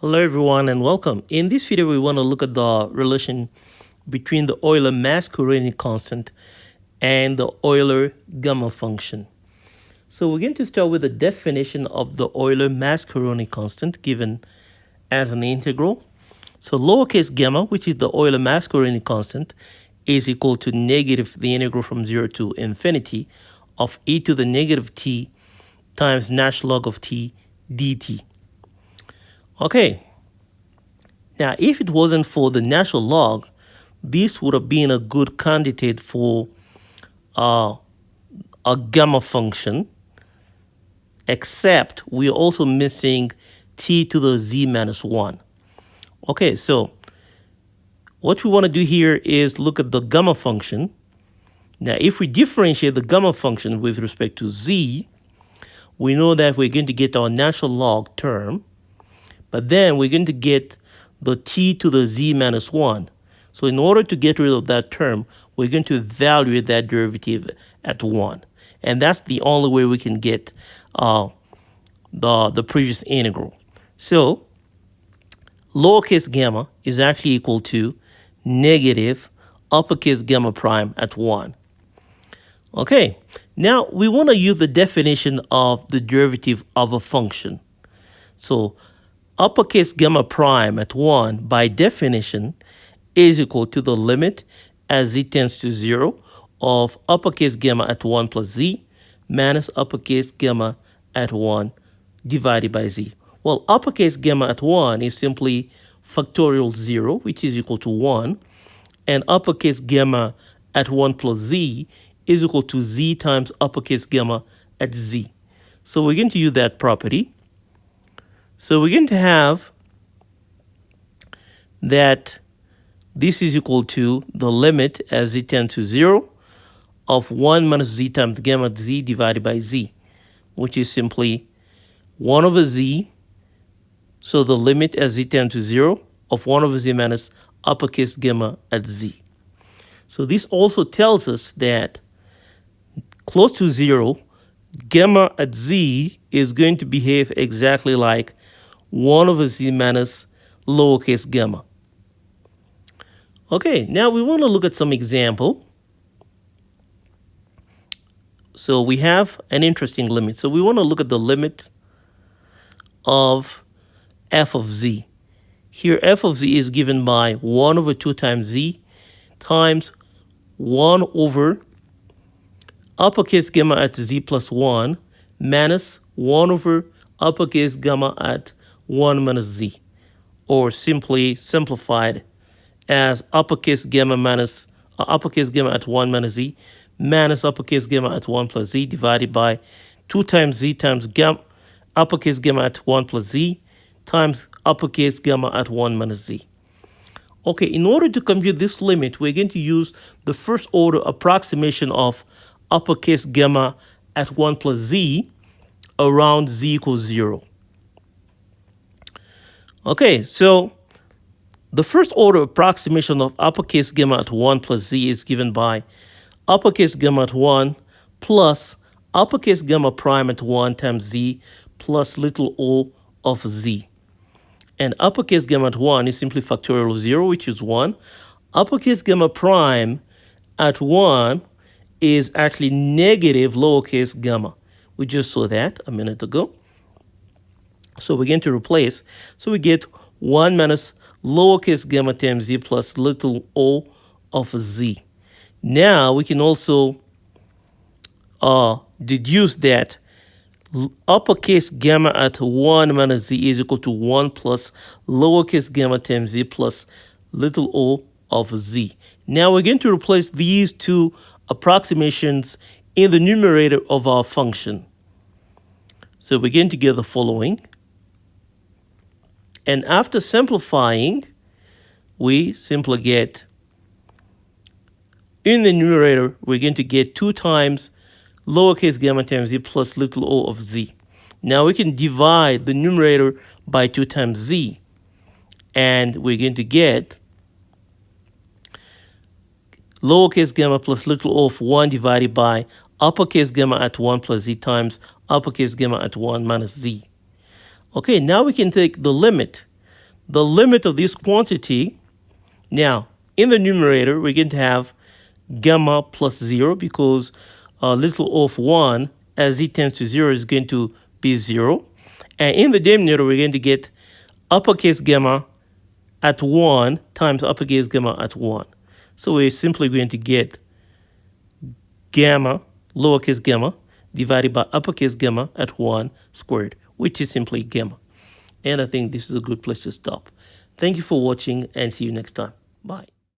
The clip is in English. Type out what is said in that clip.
Hello everyone and welcome. In this video we want to look at the relation between the Euler Mascheroni constant and the Euler Gamma function. So we're going to start with the definition of the Euler Mascheroni constant given as an integral. So lowercase gamma, which is the Euler Mascheroni constant, is equal to negative the integral from 0 to infinity of e to the negative t times natural log of t dt. Okay, now if it wasn't for the natural log, this would have been a good candidate for a gamma function, except we're also missing t to the z minus 1. Okay, so what we want to do here is look at the gamma function. Now, if we differentiate the gamma function with respect to z, we know that we're going to get our natural log term, but then we're going to get the t to the z minus 1. So in order to get rid of that term, we're going to evaluate that derivative at 1. And that's the only way we can get the previous integral. So lowercase gamma is actually equal to negative uppercase gamma prime at 1. Okay, now we want to use the definition of the derivative of a function. So uppercase gamma prime at 1, by definition, is equal to the limit as z tends to 0 of uppercase gamma at 1 plus z minus uppercase gamma at 1 divided by z. Well, uppercase gamma at 1 is simply factorial 0, which is equal to 1, and uppercase gamma at 1 plus z is equal to z times uppercase gamma at z. So we're going to use that property. So we're going to have that this is equal to the limit as z tends to 0 of 1 minus z times gamma z divided by z, which is simply 1 over z. So the limit as z tends to 0 of 1 over z minus uppercase gamma at z. So this also tells us that close to 0, gamma at z is going to behave exactly like 1 over z minus lowercase gamma. Okay, now we want to look at some example. So we have an interesting limit. So we want to look at the limit of f of z. Here f of z is given by 1 over 2 times z times 1 over uppercase gamma at z plus 1 minus 1 over uppercase gamma at 1 minus z, or simply simplified as uppercase gamma at 1 minus z minus uppercase gamma at 1 plus z divided by 2 times z times uppercase gamma at 1 plus z times uppercase gamma at 1 minus z. Okay, in order to compute this limit, we're going to use the first order approximation of uppercase gamma at 1 plus z around z equals 0. Okay, so the first order approximation of uppercase gamma at 1 plus z is given by uppercase gamma at 1 plus uppercase gamma prime at 1 times z plus little o of z. And uppercase gamma at 1 is simply factorial 0, which is 1. Uppercase gamma prime at 1 is actually negative lowercase gamma. We just saw that a minute ago. So we're going to replace. So we get 1 minus lowercase gamma times z plus little o of z. Now we can also deduce that uppercase gamma at 1 minus z is equal to 1 plus lowercase gamma times z plus little o of z. Now we're going to replace these two approximations in the numerator of our function. So we're going to get the following. And after simplifying, we simply get, in the numerator, we're going to get 2 times lowercase gamma times z plus little o of z. Now we can divide the numerator by 2 times z, and we're going to get lowercase gamma plus little o of 1 divided by uppercase gamma at 1 plus z times uppercase gamma at 1 minus z. Okay, now we can take the limit the limit of this quantity. Now, in the numerator, we're going to have gamma plus 0 because little of 1 as z tends to 0 is going to be 0. And in the denominator, we're going to get uppercase gamma at 1 times uppercase gamma at 1. So we're simply going to get gamma, lowercase gamma, divided by uppercase gamma at 1 squared, which is simply gamma. And I think this is a good place to stop. Thank you for watching and see you next time. Bye.